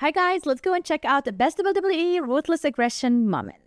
Hi guys, let's go and check out the best WWE Ruthless Aggression moments.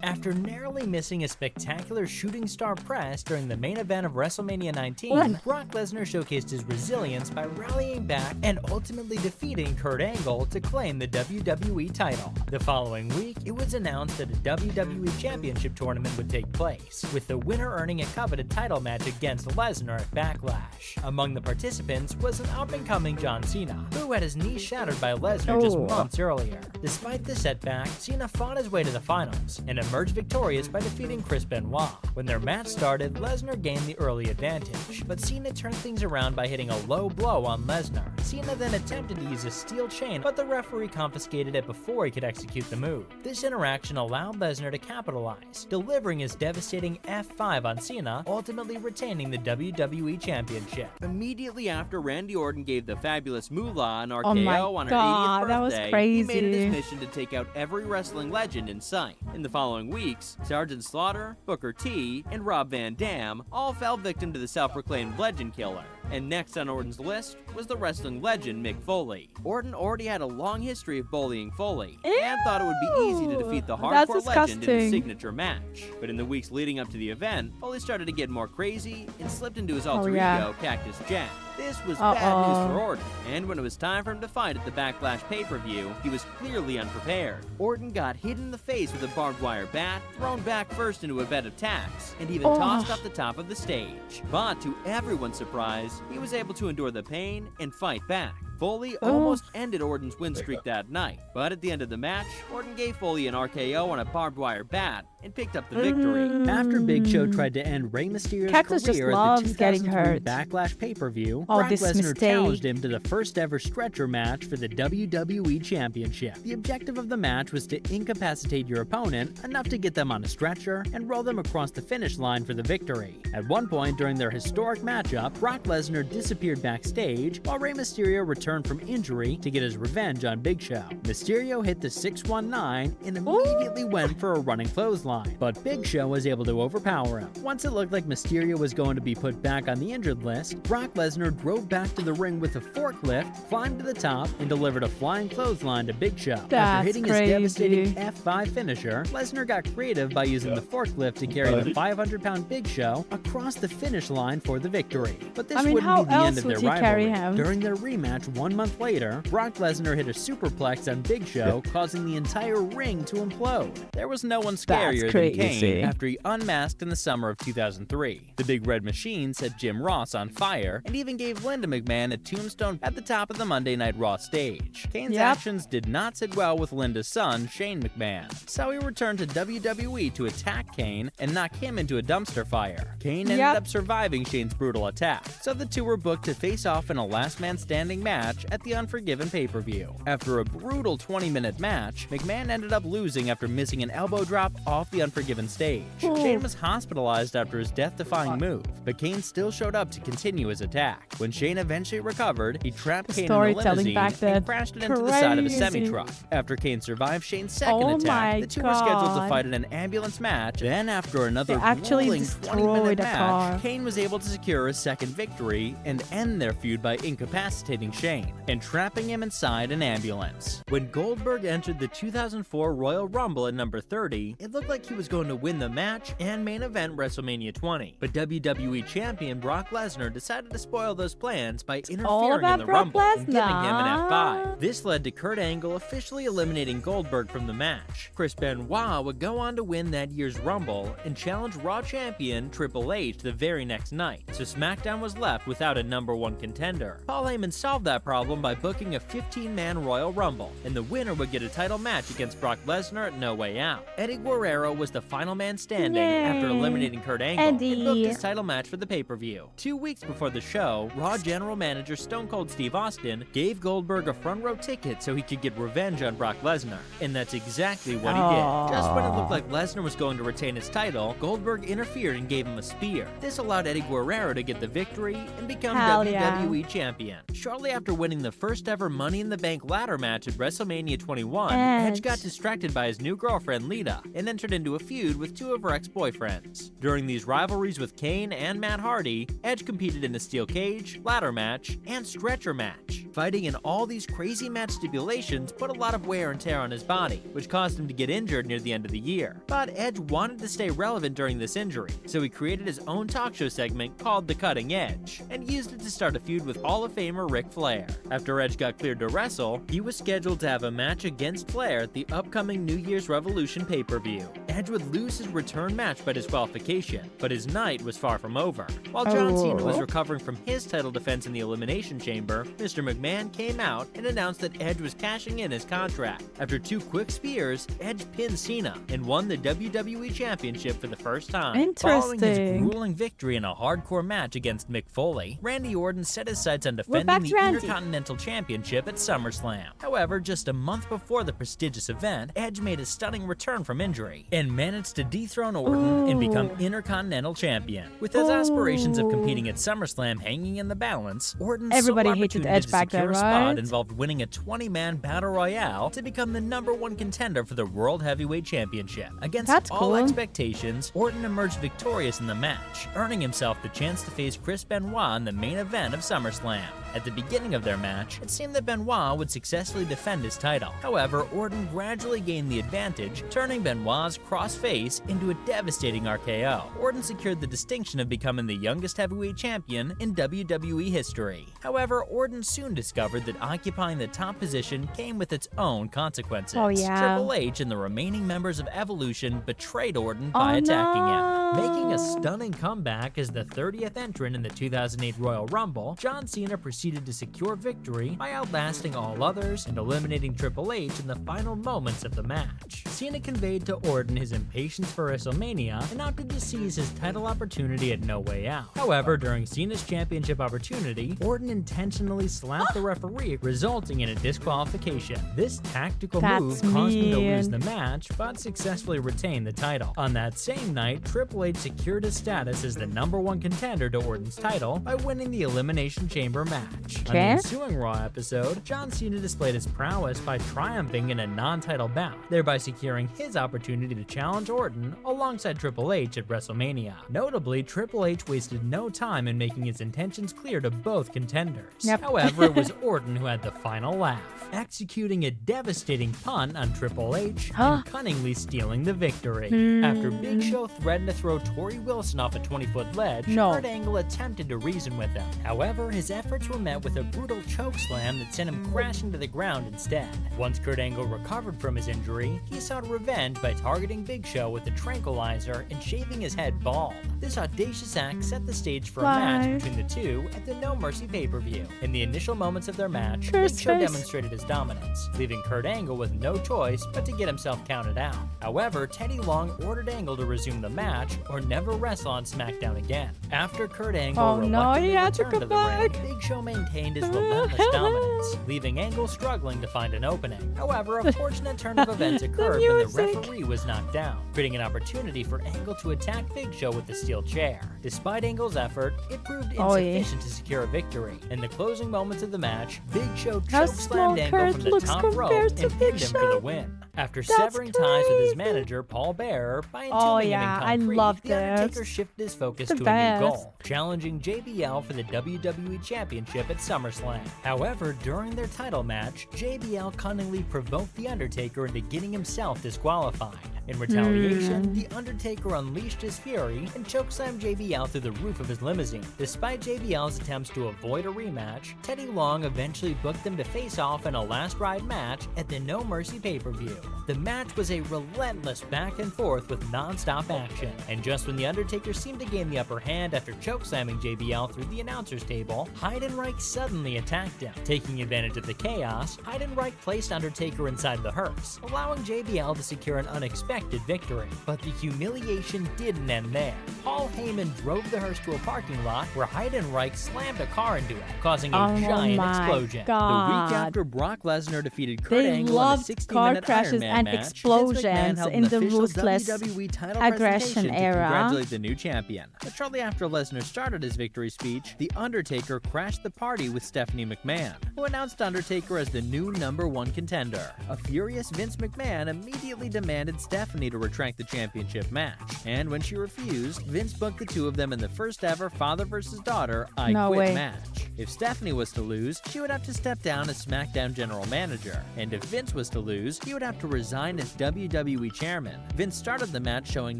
After narrowly missing a spectacular shooting star press during the main event of WrestleMania 19, Brock Lesnar showcased his resilience by rallying back and ultimately defeating Kurt Angle to claim the WWE title. The following week, it was announced that a WWE Championship tournament would take place, with the winner earning a coveted title match against Lesnar at Backlash. Among the participants was an up-and-coming John Cena, who had his knee shattered by Lesnar just months earlier. Despite the setback, Cena fought his way to the finals and emerged victorious by defeating Chris Benoit. When their match started, Lesnar gained the early advantage, but Cena turned things around by hitting a low blow on Lesnar. Cena then attempted to use a steel chain, but the referee confiscated it before he could execute the move. This interaction allowed Lesnar to capitalize, delivering his devastating F5 on Cena, ultimately retaining the WWE Championship. Immediately after Randy Orton gave the fabulous Moolah an RKO on her 80th birthday, that was crazy. He made it his mission to take out every wrestling legend in sight. In the following weeks, Sergeant Slaughter, Booker T, and Rob Van Dam all fell victim to the self-proclaimed legend killer. And next on Orton's list was the wrestling legend Mick Foley. Orton already had a long history of bullying Foley, and thought it would be easy to defeat the hardcore legend in his signature match. But in the weeks leading up to the event, Foley started to get more crazy and slipped into his alter ego, Cactus Jack. This was bad news for Orton, and when it was time for him to fight at the Backlash pay-per-view, he was clearly unprepared. Orton got hit in the face with a barbed wire bat, thrown back first into a bed of tacks, and even tossed off the top of the stage. But to everyone's surprise, he was able to endure the pain and fight back. Foley almost ended Orton's win streak that night, but at the end of the match, Orton gave Foley an RKO on a barbed wire bat and picked up the victory. After Big Show tried to end Rey Mysterio's career at the 2003 Backlash pay-per-view, Brock Lesnar challenged him to the first ever stretcher match for the WWE Championship. The objective of the match was to incapacitate your opponent enough to get them on a stretcher and roll them across the finish line for the victory. At one point during their historic matchup, Brock Lesnar disappeared backstage while Rey Mysterio returned from injury to get his revenge on Big Show. Mysterio hit the 619 and immediately went for a running clothesline, but Big Show was able to overpower him. Once it looked like Mysterio was going to be put back on the injured list, Brock Lesnar drove back to the ring with a forklift, climbed to the top, and delivered a flying clothesline to Big Show. After hitting his devastating F5 finisher, Lesnar got creative by using the forklift to carry the 500-pound Big Show across the finish line for the victory. But this wouldn't be the end of their rivalry. During their rematch 1 month later, Brock Lesnar hit a superplex on Big Show, causing the entire ring to implode. There was no one scarier than Kane after he unmasked in the summer of 2003. The Big Red Machine set Jim Ross on fire and even gave Linda McMahon a tombstone at the top of the Monday Night Raw stage. Kane's actions did not sit well with Linda's son, Shane McMahon, so he returned to WWE to attack Kane and knock him into a dumpster fire. Kane ended up surviving Shane's brutal attack, so the two were booked to face off in a last man standing match at the Unforgiven pay-per-view. After a brutal 20-minute match, McMahon ended up losing after missing an elbow drop off the Unforgiven stage. Shane was hospitalized after his death-defying move, but Kane still showed up to continue his attack. When Shane eventually recovered, he trapped Kane in a limousine and crashed it into the side of a semi-truck. After Kane survived Shane's second attack, the two were scheduled to fight in an ambulance match. Then after another grueling 20-minute match, Kane was able to secure a second victory and end their feud by incapacitating Shane and trapping him inside an ambulance. When Goldberg entered the 2004 Royal Rumble at number 30, it looked like he was going to win the match and main event WrestleMania 20. But WWE Champion Brock Lesnar decided to spoil those plans by interfering in the Rumble and giving him an F5. This led to Kurt Angle officially eliminating Goldberg from the match. Chris Benoit would go on to win that year's Rumble and challenge Raw Champion Triple H the very next night, so SmackDown was left without a number 1 contender. Paul Heyman solved that problem by booking a 15-man Royal Rumble, and the winner would get a title match against Brock Lesnar at No Way Out. Eddie Guerrero was the final man standing after eliminating Kurt Angle and booked his title match for the pay-per-view. 2 weeks before the show, Raw general manager Stone Cold Steve Austin gave Goldberg a front row ticket so he could get revenge on Brock Lesnar, and that's exactly what he did. Just when it looked like Lesnar was going to retain his title, Goldberg interfered and gave him a spear. This allowed Eddie Guerrero to get the victory and become WWE Champion. Shortly after winning the first ever Money in the Bank ladder match at WrestleMania 21, Edge got distracted by his new girlfriend Lita and entered into a feud with two of her ex-boyfriends. During these rivalries with Kane and Matt Hardy, Edge competed in a steel cage, ladder match, and stretcher match. fighting in all these crazy match stipulations put a lot of wear and tear on his body, which caused him to get injured near the end of the year. But Edge wanted to stay relevant during this injury, so he created his own talk show segment called The Cutting Edge, and used it to start a feud with Hall of Famer Ric Flair. After Edge got cleared to wrestle, he was scheduled to have a match against Flair at the upcoming New Year's Revolution pay-per-view. Edge would lose his return match by disqualification, but his night was far from over. While John Cena was recovering from his title defense in the Elimination Chamber, Mr. McMahon came out and announced that Edge was cashing in his contract. After 2 quick spears, Edge pinned Cena and won the WWE Championship for the first time. Following his grueling victory in a hardcore match against Mick Foley, Randy Orton set his sights on defending the Intercontinental Championship at SummerSlam. However, just a month before the prestigious event, Edge made a stunning return from injury and managed to dethrone Orton and become Intercontinental Champion. With his aspirations of competing at SummerSlam hanging in the balance, Orton's sole opportunity to secure a spot involved winning a 20-man battle royale to become the #1 contender for the World Heavyweight Championship. Against all expectations, Orton emerged victorious in the match, earning himself the chance to face Chris Benoit in the main event of SummerSlam. At the beginning of their match, it seemed that Benoit would successfully defend his title. However, Orton gradually gained the advantage, turning Benoit's cross-face into a devastating RKO. Orton secured the distinction of becoming the youngest heavyweight champion in WWE history. However, Orton soon discovered that occupying the top position came with its own consequences. Triple H and the remaining members of Evolution betrayed Orton by attacking him. Making a stunning comeback as the 30th entrant in the 2008 Royal Rumble, John Cena proceeded to secure victory by outlasting all others and eliminating Triple H in the final moments of the match. Cena conveyed to Orton his impatience for WrestleMania and opted to seize his title opportunity at No Way Out. However, during Cena's championship opportunity, Orton intentionally slapped the referee, resulting in a disqualification. This tactical move caused him to lose the match, but successfully retained the title. On that same night, Triple H secured his status as the #1 contender to Orton's title by winning the Elimination Chamber match. On the ensuing Raw episode, John Cena displayed his prowess by triumphing in a non-title bout, thereby securing his opportunity to challenge Orton alongside Triple H at WrestleMania. Notably, Triple H wasted no time in making his intentions clear to both contenders. However, it was Orton who had the final laugh, executing a devastating punt on Triple H and cunningly stealing the victory. After Big Show threatened to throw Torrie Wilson off a 20-foot ledge, Kurt Angle attempted to reason with him. However, his efforts were met with a brutal chokeslam that sent him crashing to the ground instead. Once Kurt Angle recovered from his injury, he sought revenge by targeting Big Show with a tranquilizer and shaving his head bald. This audacious act set the stage for a match between the two at the No Mercy pay-per-view. In the initial moments of their match, Big Show demonstrated his dominance, leaving Kurt Angle with no choice but to get himself counted out. However, Teddy Long ordered Angle to resume the match or never wrestle on SmackDown again. After Kurt Angle reluctantly returned to the ring, Big Show maintained his relentless dominance, leaving Angle struggling to find an opening. However, a fortunate turn of events occurred when the referee was knocked down, creating an opportunity for Angle to attack Big Show with the steel chair. Despite Angle's effort, it proved insufficient to secure a victory. In the closing moments of the match, Big Show chokeslammed Angle from the top rope and pinned him for the win. After severing ties with his manager, Paul Bearer, by entombing him in concrete, The Undertaker shifted his focus to a new goal, challenging JBL for the WWE Championship at SummerSlam. However, during their title match, JBL cunningly provoked The Undertaker into getting himself disqualified. In retaliation, The Undertaker unleashed his fury and chokeslammed JBL through the roof of his limousine. Despite JBL's attempts to avoid a rematch, Teddy Long eventually booked them to face off in a last ride match at the No Mercy pay-per-view. The match was a relentless back and forth with non-stop action, and just when The Undertaker seemed to gain the upper hand after chokeslamming JBL through the announcer's table, Heidenreich suddenly attacked him. Taking advantage of the chaos, Heidenreich placed Undertaker inside the hearse, allowing JBL to secure an unexpected victory. But the humiliation didn't end there. Paul Heyman drove the hearse to a parking lot where Heidenreich slammed a car into it, causing a giant explosion. The week after Brock Lesnar defeated Kurt Angle in a 60-minute Iron Man match, explosions in the Ruthless WWE title Aggression era. To congratulate the new champion. But shortly after Lesnar started his victory speech, The Undertaker crashed the party with Stephanie McMahon, who announced Undertaker as the new #1 contender. A furious Vince McMahon immediately demanded Stephanie Stephanie to retract the championship match, and when she refused, Vince booked the two of them in the first ever father versus daughter I Quit match. If Stephanie was to lose, she would have to step down as SmackDown general manager, and if Vince was to lose, he would have to resign as WWE chairman. Vince started the match showing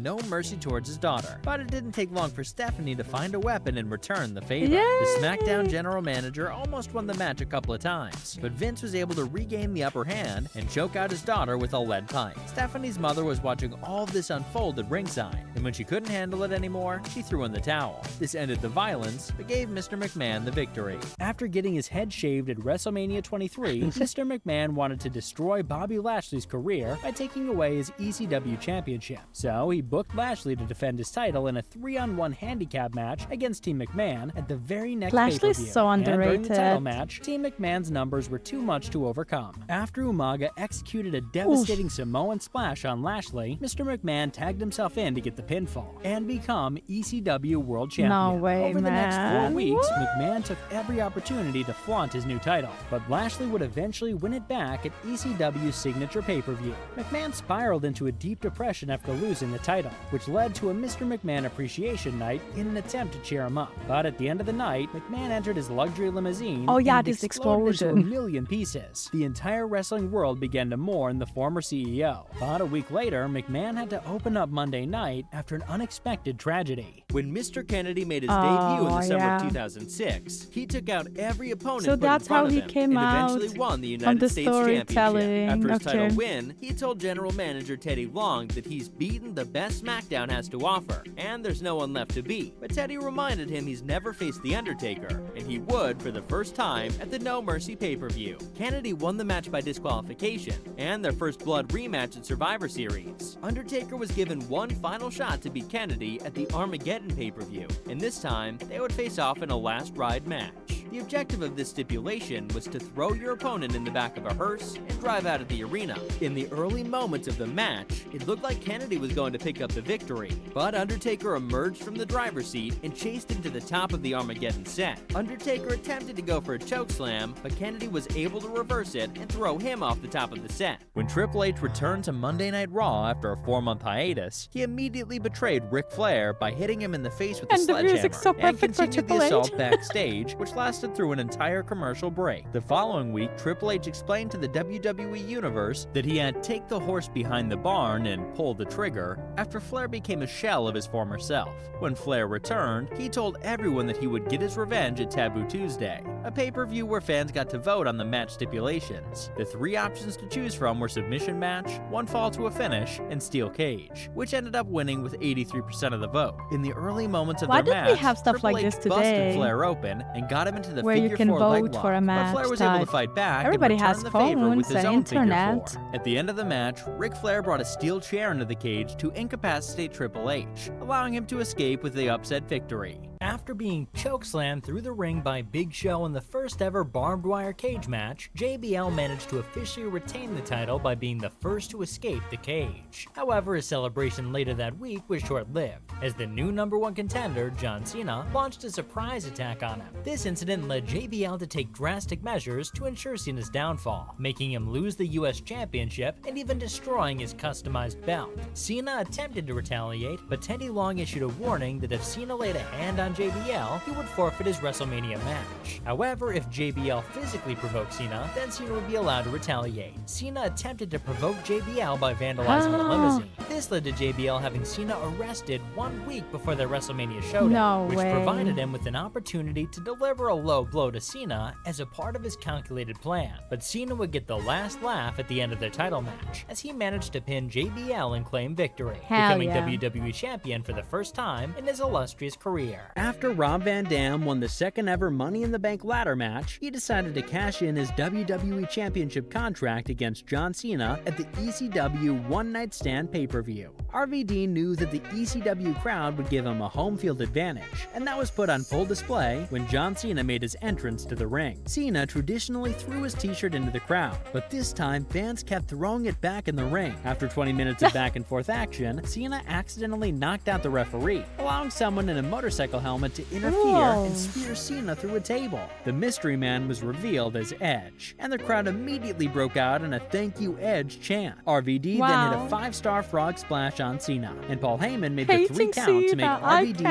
no mercy towards his daughter, but it didn't take long for Stephanie to find a weapon and return the favor. The SmackDown general manager almost won the match a couple of times, but Vince was able to regain the upper hand and choke out his daughter with a lead pipe. Stephanie's mother was watching all of this unfold at ringside, and when she couldn't handle it anymore, she threw in the towel. This ended the violence, but gave Mr. McMahon the victory. After getting his head shaved at WrestleMania 23, Mr. McMahon wanted to destroy Bobby Lashley's career by taking away his ECW championship. So he booked Lashley to defend his title in a 3-on-1 handicap match against Team McMahon at the very next pay-per-view. Lashley's so underrated. And during the title match, Team McMahon's numbers were too much to overcome. After Umaga executed a devastating Samoan splash on Lashley, Mr. McMahon tagged himself in to get the pinfall and become ECW World Champion. No way, Over the next 4 weeks, What? McMahon took every opportunity to flaunt his new title, but Lashley would eventually win it back at ECW's signature pay-per-view. McMahon spiraled into a deep depression after losing the title, which led to a Mr. McMahon appreciation night in an attempt to cheer him up. But at the end of the night, McMahon entered his luxury limousine and this exploded into explosion. a million pieces. The entire wrestling world began to mourn the former CEO. But a week later, McMahon had to open up Monday night after an unexpected tragedy. When Mr. Kennedy made his debut in the summer of 2006, he took out every opponent So put that's in front how of he him came and eventually out won the on United the States Championship. storytelling. After his Okay. title win, he told general manager Teddy Long that he's beaten the best SmackDown has to offer, and there's no one left to beat. But Teddy reminded him he's never faced The Undertaker, and he would for the first time at the No Mercy pay-per-view. Kennedy won the match by disqualification, and their first blood rematch at Survivor Series. Undertaker was given one final shot to beat Kennedy at the Armageddon pay-per-view, and this time, they would face off in a last ride match. The objective of this stipulation was to throw your opponent in the back of a hearse and drive out of the arena. In the early moments of the match, it looked like Kennedy was going to pick up the victory, but Undertaker emerged from the driver's seat and chased him to the top of the Armageddon set. Undertaker attempted to go for a chokeslam, but Kennedy was able to reverse it and throw him off the top of the set. When Triple H returned to Monday Night Raw after a 4-month hiatus, he immediately betrayed Ric Flair by hitting him in the face with a And the music's so sledgehammer, and perfect for continued the Triple H. assault backstage, which lasted through an entire commercial break. The following week, Triple H explained to the WWE Universe that he had take the horse behind the barn and pull the trigger after Flair became a shell of his former self. When Flair returned, he told everyone that he would get his revenge at Taboo Tuesday, a pay-per-view where fans got to vote on the match stipulations. The 3 options to choose from were submission match, 1 fall to a finish, and steel cage, which ended up winning with 83% of the vote. In the early moments of Why their don't match, we have stuff Triple like H this busted today? Flair open and got him into the Where you figure can 4 leg vote lock, for a but Flair match was able to type. fight back Everybody and has return the favor with phones his and own figure internet. 4. At the end of the match, Ric Flair brought a steel chair into the cage to incapacitate Triple H, allowing him to escape with the upset victory. After being chokeslammed through the ring by Big Show in the first ever barbed wire cage match, JBL managed to officially retain the title by being the first to escape the cage. However, his celebration later that week was short-lived, as the new #1 contender, John Cena, launched a surprise attack on him. This incident led JBL to take drastic measures to ensure Cena's downfall, making him lose the US Championship and even destroying his customized belt. Cena attempted to retaliate, but Teddy Long issued a warning that if Cena laid a hand on JBL, he would forfeit his WrestleMania match. However, if JBL physically provoked Cena, then Cena would be allowed to retaliate. Cena attempted to provoke JBL by vandalizing the limousine. This led to JBL having Cena arrested 1 week before their WrestleMania showdown, which provided him with an opportunity to deliver a low blow to Cena as a part of his calculated plan. But Cena would get the last laugh at the end of their title match, as he managed to pin JBL and claim victory, becoming WWE Champion for the first time in his illustrious career. After Rob Van Dam won the 2nd ever Money in the Bank ladder match, he decided to cash in his WWE Championship contract against John Cena at the ECW One Night Stand pay-per-view. RVD knew that the ECW crowd would give him a home field advantage, and that was put on full display when John Cena made his entrance to the ring. Cena traditionally threw his t-shirt into the crowd, but this time fans kept throwing it back in the ring. After 20 minutes of back and forth action, Cena accidentally knocked out the referee, allowing someone in a motorcycle helmet helmet to interfere and spear Cena through a table. The mystery man was revealed as Edge, and the crowd immediately broke out in a "Thank you, Edge" chant. RVD then hit a 5-star frog splash on Cena, and Paul Heyman made the 3 count to make RVD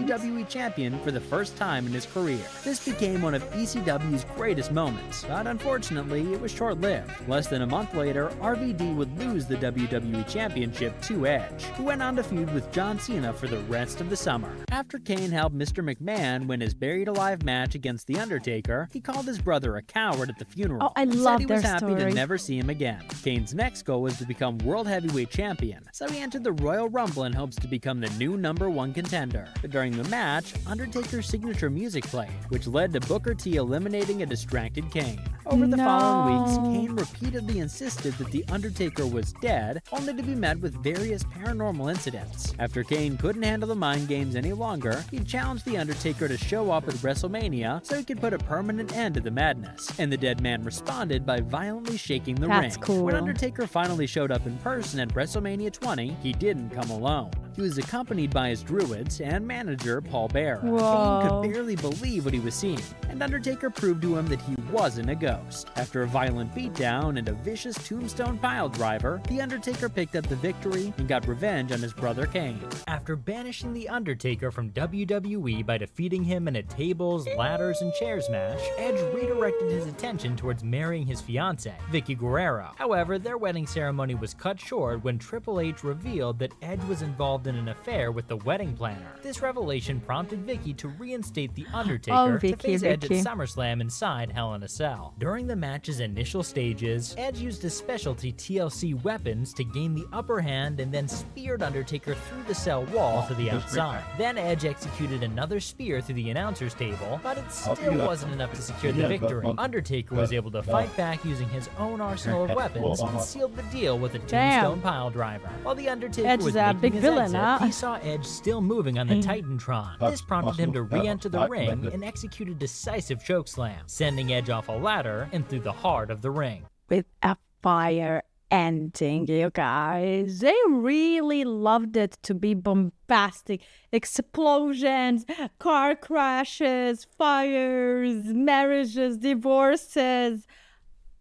WWE Champion for the first time in his career. This became one of ECW's greatest moments, but unfortunately it was short-lived. Less than a month later, RVD would lose the WWE Championship to Edge, who went on to feud with John Cena for the rest of the summer. After Kane helped Mr. McMahon win his buried alive match against The Undertaker, he called his brother a coward at the funeral. Oh, I love said he was their happy story. to never see him again. Kane's next goal was to become World Heavyweight Champion, so he entered the Royal Rumble in hopes to become the new #1 contender. But during the match, Undertaker's signature music played, which led to Booker T eliminating a distracted Kane. Over the following weeks, Kane repeatedly insisted that The Undertaker was dead, only to be met with various paranormal incidents. After Kane couldn't handle the mind games any longer, he challenged The Undertaker to show up at WrestleMania so he could put a permanent end to the madness, and the dead man responded by violently shaking the ring. Cool. When Undertaker finally showed up in person at WrestleMania 20, he didn't come alone. He was accompanied by his druids and manager, Paul Bearer. Kane could barely believe what he was seeing, and Undertaker proved to him that he wasn't a ghost. After a violent beatdown and a vicious tombstone piledriver, The Undertaker picked up the victory and got revenge on his brother Kane. After banishing The Undertaker from WWE by defeating him in a tables, ladders, and chairs match, Edge redirected his attention towards marrying his fiancée, Vickie Guerrero. However, their wedding ceremony was cut short when Triple H revealed that Edge was involved in an affair with the wedding planner. This revelation prompted Vickie to reinstate The Undertaker to face Edge at SummerSlam inside Hell in a Cell. During the match's initial stages, Edge used his specialty TLC weapons to gain the upper hand and then speared Undertaker through the cell wall to the outside. Then Edge executed another spear through the announcer's table, but it still wasn't enough to secure the victory. Undertaker was able to fight back using his own arsenal of weapons and sealed the deal with a tombstone piledriver. While The Undertaker was making his exit, he saw Edge still moving on the Titantron. This prompted him to re-enter the ring and execute a decisive chokeslam, sending Edge off a ladder and through the heart of the ring. With a fire ending, you guys. They really loved it to be bombastic. Explosions, car crashes, fires, marriages, divorces.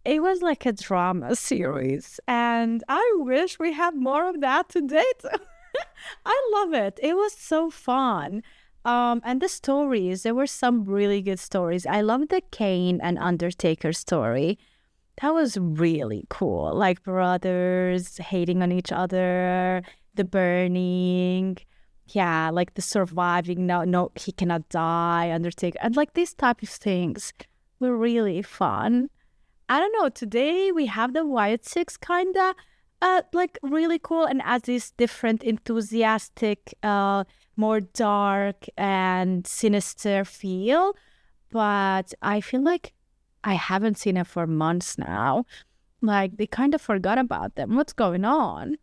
It was like a drama series, and I wish we had more of that to date. I love it. It was so fun. And the stories, there were some really good stories. I love the Kane and Undertaker story. That was really cool. Like brothers hating on each other, the burning, yeah, like the surviving. No, he cannot die, Undertaker. And like these type of things were really fun. I don't know, today we have the Wyatt Six kinda like really cool and as this different, enthusiastic, more dark and sinister feel. But I feel like I haven't seen it for months now. Like they kind of forgot about them. What's going on?